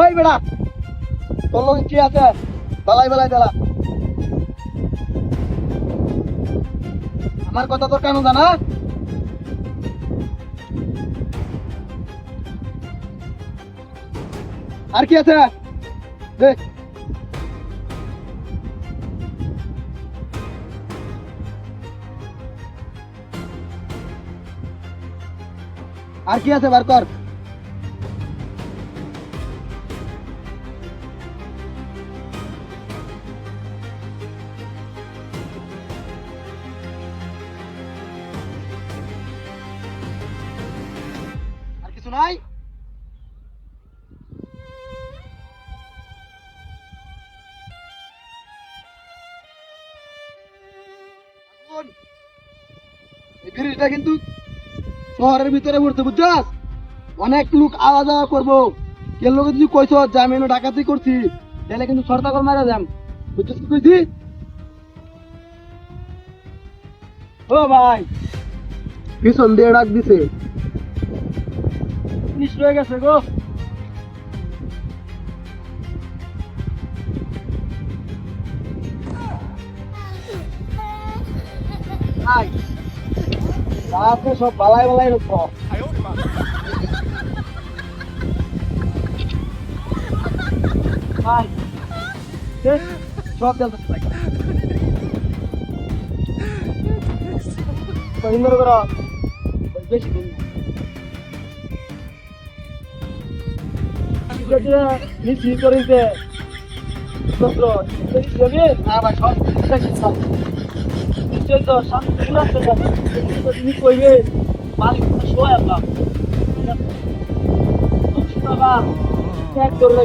এই বেটা, তোর লোক কি আছে? বালাই বালাই দেলা। আমার কথা তোর কেন জানা? আর কি আছে? দে। আর কি আছে বার কর। আর কিছু নাই? এখন এই ব্রিজটা কিন্তু শহরের ভিতরে পড়ছে, বুঝছস? অনেক লোক আওয়া যাওয়া করবো। কে লোক যদি কইছ যে আমি এনে ডাকাতি করছি, তাহলে কিন্তু সরকার মারা যাম, বুঝছস কি কইছি? ও ভাই, পিছন দিয়ে ডাক দিছে, পুলিশ রয়ে গেছে গো। ভাই, রাতে সব বালাই বালাই রক্ষ। ভাই, সব চলতেছে ভাই। সুন্দর করো, বেশি দিন নিশ্চিত করিতে না ভাই, সব সব নিশ্চয় তো শান্তি তুমি কইবে মালিক সবাই আপনার টাকা ত্যাগ করলে